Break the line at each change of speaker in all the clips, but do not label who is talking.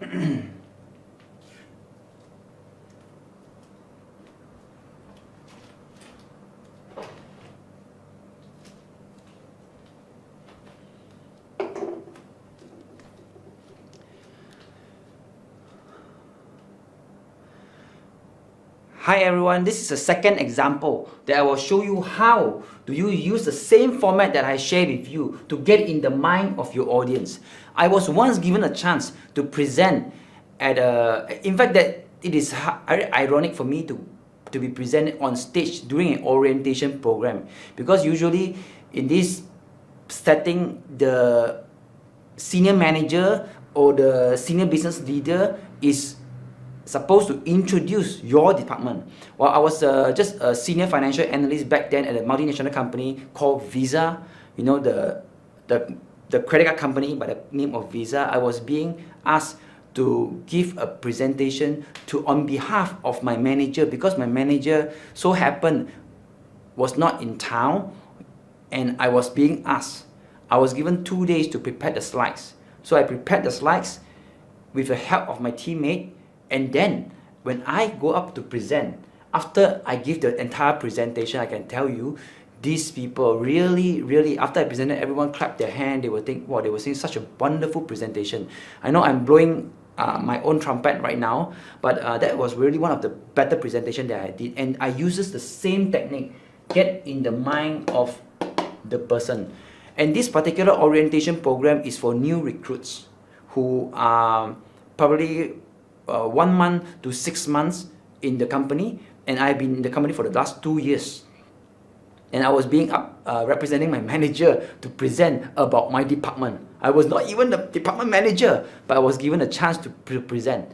Hi everyone, this is a second example that I will show you how do you use the same format that I shared with you to get in the mind of your audience. I was once given a chance to present at in fact that it is ironic for me to be presented on stage during an orientation program, because usually in this setting the senior manager or the senior business leader is supposed to introduce your department. Well, I was just a senior financial analyst back then at a multinational company called Visa. You know, the credit card company by the name of Visa. I was being asked to give a presentation on behalf of my manager, because my manager so happened was not in town, and I was being asked. I was given 2 days to prepare the slides. So I prepared the slides with the help of my teammate. And then when I go up to present, after I give the entire presentation, I can tell you, these people really, after I presented, everyone clapped their hand. They were thinking, wow, they were saying such a wonderful presentation. I know I'm blowing my own trumpet right now, but that was really one of the better presentation that I did. And I uses the same technique, get in the mind of the person. And this particular orientation program is for new recruits who are probably 1 month to 6 months in the company, and I've been in the company for the last 2 years. And I was being representing my manager to present about my department. I was not even the department manager, but I was given a chance to present.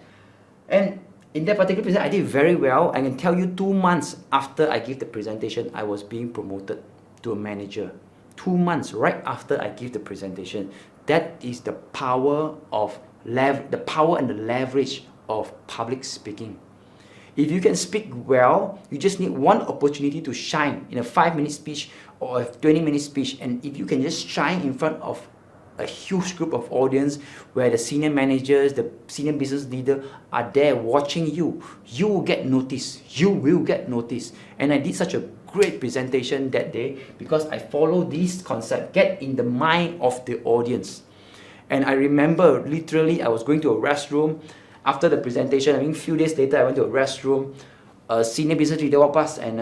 And in that particular presentation, I did very well. I can tell you 2 months after I give the presentation, I was being promoted to a manager. 2 months right after I give the presentation. That is the power of the power and the leverage of public speaking. If you can speak well, you just need one opportunity to shine in a 5-minute speech or a 20-minute speech. And if you can just shine in front of a huge group of audience where the senior managers, the senior business leader are there watching you, you will get noticed. You will get noticed. And I did such a great presentation that day because I follow this concept, get in the mind of the audience. And I remember literally I was going to a restroom after the presentation. I mean, a few days later, I went to a restroom. A senior business leader walked past and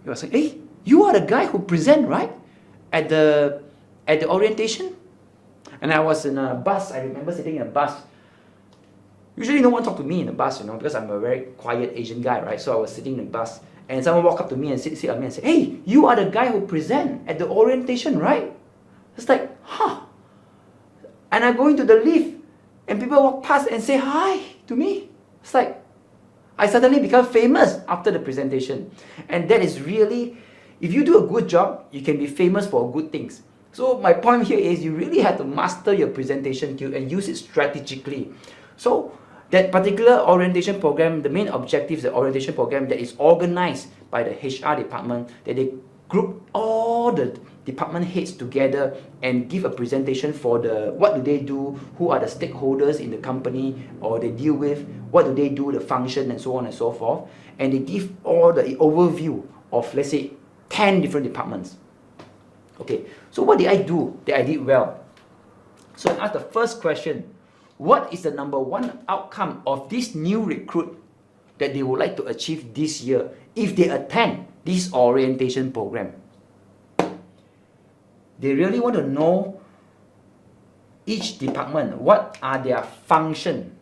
he was like, "Hey, you are the guy who present, right? At the orientation?" And I was in a bus. I remember sitting in a bus. Usually no one talked to me in the bus, because I'm a very quiet Asian guy, right? So I was sitting in the bus and someone walked up to me and sit on me and said, "Hey, you are the guy who present at the orientation, right?" It's like, huh. And I go into the lift and people walk past and say hi to me. It's like, I suddenly become famous after the presentation. And that is really, if you do a good job, you can be famous for good things. So my point here is you really have to master your presentation skill and use it strategically. So that particular orientation program, the main objective is the orientation program that is organized by the HR department, that they group all the department heads together and give a presentation for what do they do, who are the stakeholders in the company or they deal with, what do they do, the function, and so on and so forth. And they give all the overview of, let's say, 10 different departments. Okay, so what did I do that I did well? So I asked the first question, what is the number one outcome of this new recruit that they would like to achieve this year if they attend this orientation program? They really want to know each department, what are their functions,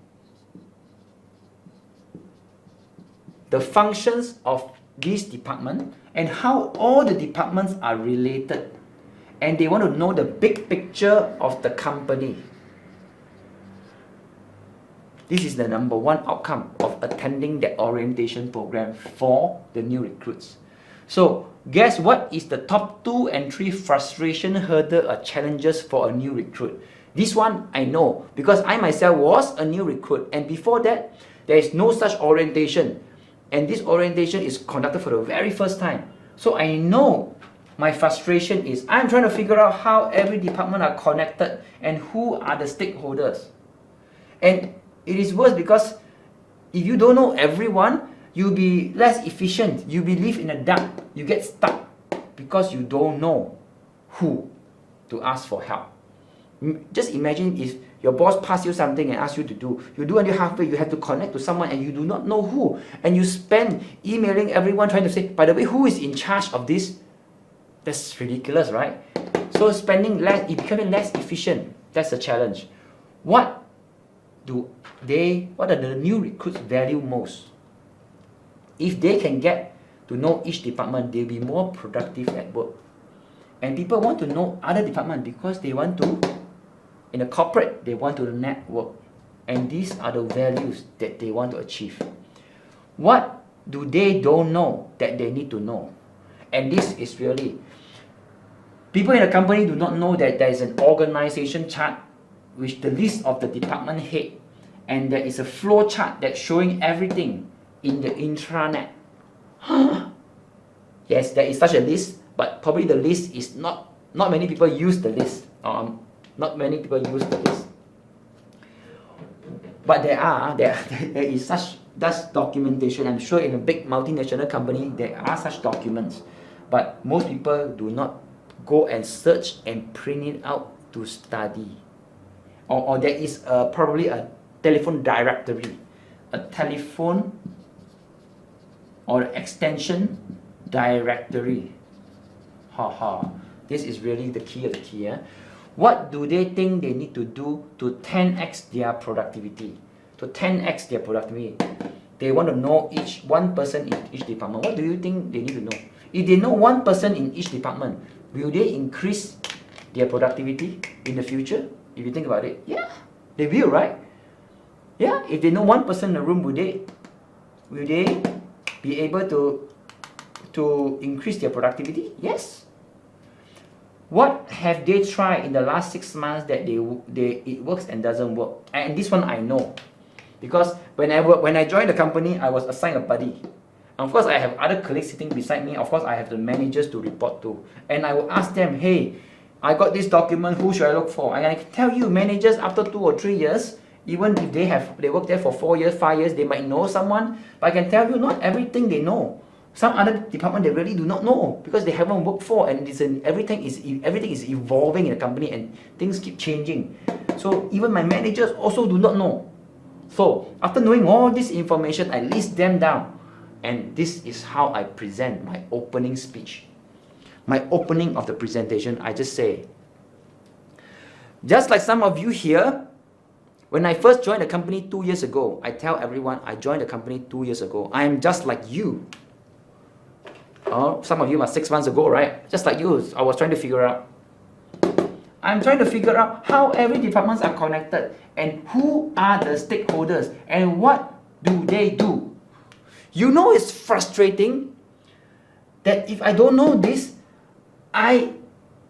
the functions of this department, and how all the departments are related. And they want to know the big picture of the company. This is the number one outcome of attending the orientation program for the new recruits. So, guess what is the top 2 and 3 frustration, hurdle, or challenges for a new recruit? This one I know because I myself was a new recruit, and before that, there is no such orientation. And this orientation is conducted for the very first time. So I know my frustration is I'm trying to figure out how every department are connected and who are the stakeholders. And It is worse because if you don't know everyone, you'll be less efficient. You'll be live in the dark. You get stuck because you don't know who to ask for help. Just imagine if your boss passes you something and asks you to do. You do until halfway, you have to connect to someone and you do not know who. And you spend emailing everyone trying to say, by the way, who is in charge of this? That's ridiculous, right? So spending less, it becoming less efficient. That's the challenge. What are the new recruits value most? If they can get to know each department, they'll be more productive at work. And people want to know other departments because they want to, in a corporate, they want to network. And these are the values that they want to achieve. What do they don't know that they need to know? And this is really, people in a company do not know that there is an organization chart with the list of the department head, and there is a flow chart that's showing everything in the intranet. Yes, there is such a list, but probably the list is not many people use the list. Not many people use the list. But there is such documentation. I'm sure in a big multinational company there are such documents, but most people do not go and search and print it out to study. Or there is probably a telephone directory, a telephone or extension directory. This is really the key of the key. What do they think they need to do to 10x their productivity? To 10x their productivity, they want to know one person in each department. What do you think they need to know? If they know one person in each department, will they increase their productivity in the future? If you think about it, yeah, they will, right? Yeah, if they know one person in the room, will they be able to increase their productivity? Yes. What have they tried in the last 6 months that it works and doesn't work? And this one I know, because when I joined the company, I was assigned a buddy. Of course, I have other colleagues sitting beside me. Of course, I have the managers to report to, and I will ask them, hey, I got this document, who should I look for? And I can tell you, managers after 2 or 3 years, even if they work there for 4 years, 5 years, they might know someone, but I can tell you not everything they know. Some other department they really do not know because they haven't worked for, and everything is evolving in the company and things keep changing. So even my managers also do not know. So after knowing all this information, I list them down, and this is how I present my opening speech. My opening of the presentation, I just say, just like some of you here, when I first joined the company 2 years ago, I tell everyone I joined the company 2 years ago. I am just like you. Some of you are 6 months ago, right? Just like you, I was trying to figure out. I'm trying to figure out how every departments are connected and who are the stakeholders and what do they do. You know, it's frustrating that if I don't know this, I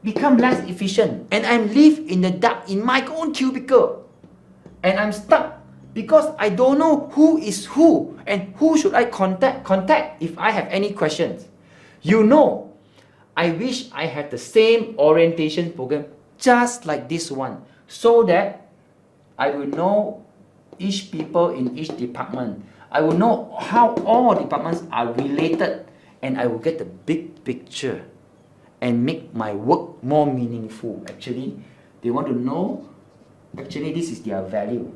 become less efficient and I live in the dark in my own cubicle and I'm stuck because I don't know who is who and who should I contact if I have any questions. You know, I wish I had the same orientation program just like this one, so that I will know each people in each department. I will know how all departments are related, and I will get the big picture and make my work more meaningful. Actually, they want to know, actually this is their value.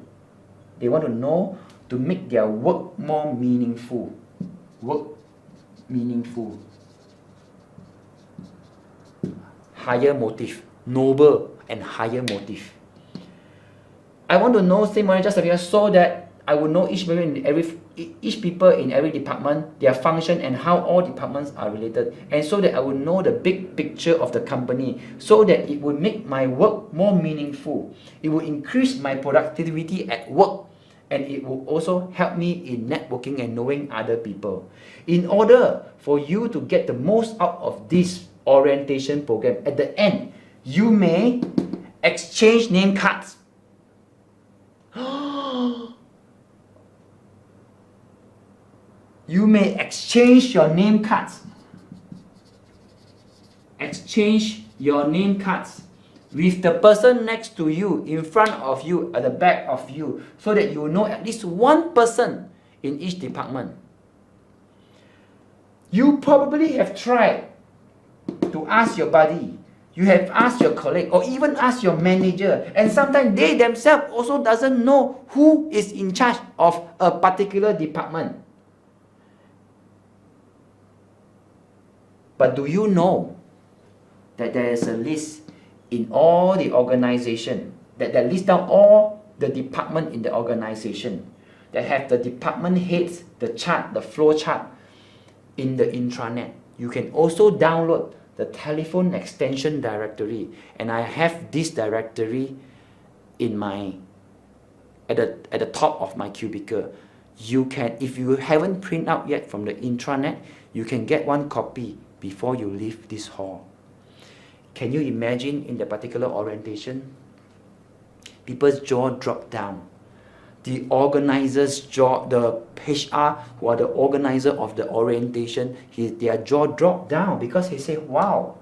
They want to know to make their work more meaningful. Work meaningful. Higher motive, noble and higher motive. I want to know same way just like so that I will know each people in every department, their function and how all departments are related, and so that I will know the big picture of the company, so that it will make my work more meaningful. It will increase my productivity at work, and it will also help me in networking and knowing other people. In order for you to get the most out of this orientation program, at the end, you may exchange name cards. You may exchange your name cards. Exchange your name cards with the person next to you, in front of you, at the back of you, so that you know at least one person in each department. You probably have tried to ask your buddy, you have asked your colleague, or even asked your manager, and sometimes they themselves also doesn't know who is in charge of a particular department. But do you know that there is a list in all the organization that lists down all the department in the organization, that have the department heads, the chart, the flow chart in the intranet. You can also download the telephone extension directory, and I have this directory in my at the top of my cubicle. You can, if you haven't print out yet from the intranet, you can get one copy before you leave this hall. Can you imagine in the particular orientation? People's jaw drop down. The organizer's jaw, the HR who are the organizer of the orientation, their jaw drop down because he said, wow,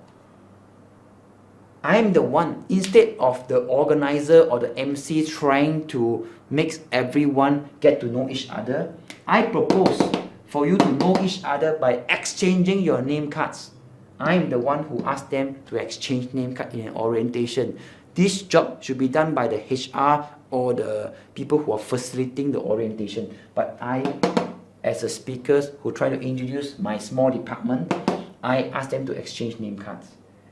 I'm the one, instead of the organizer or the MC trying to make everyone get to know each other, I propose for you to know each other by exchanging your name cards. I'm the one who asked them to exchange name card in an orientation. This job should be done by the HR or the people who are facilitating the orientation. But I, as a speaker who try to introduce my small department, I ask them to exchange name cards.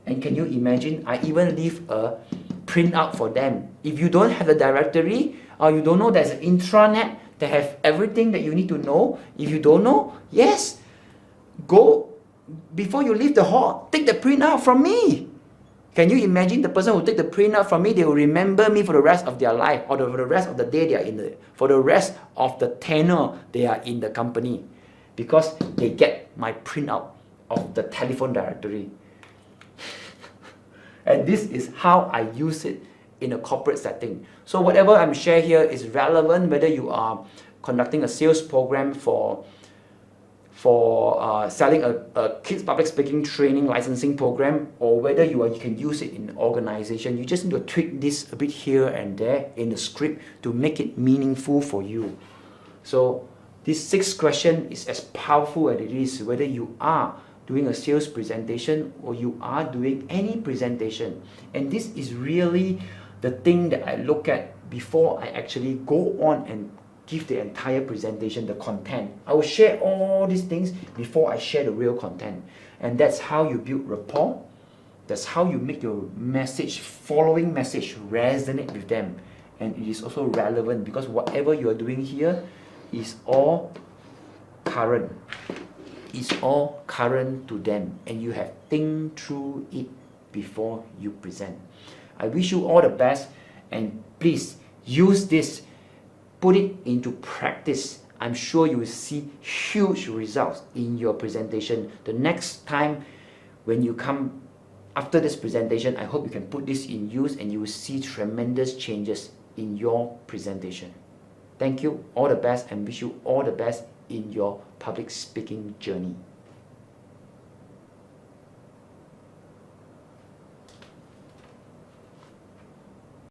And can you imagine, I even leave a printout for them. If you don't have the directory, or you don't know there's an intranet that have everything that you need to know, if you don't know, yes, go before you leave the hall, take the printout from me. Can you imagine the person who take the printout from me, they will remember me for the rest of their life, or for the rest of the day they are in for the rest of the tenure they are in the company, because they get my printout of the telephone directory. And this is how I use it in a corporate setting. So whatever I'm sharing here is relevant whether you are conducting a sales program for selling a kids public speaking training licensing program, or whether you can use it in an organization. You just need to tweak this a bit here and there in the script to make it meaningful for you. So this 6th question is as powerful as it is whether you are doing a sales presentation or you are doing any presentation. And this is really the thing that I look at before I actually go on and give the entire presentation, the content. I will share all these things before I share the real content. And that's how you build rapport. That's how you make your message, following message, resonate with them. And it is also relevant because whatever you are doing here is all current. It's all current to them, and you have think through it before you present. I wish you all the best, and please use this, put it into practice. I'm sure you will see huge results in your presentation. The next time when you come after this presentation, I hope you can put this in use and you will see tremendous changes in your presentation. Thank you, all the best, and wish you all the best in your public speaking journey.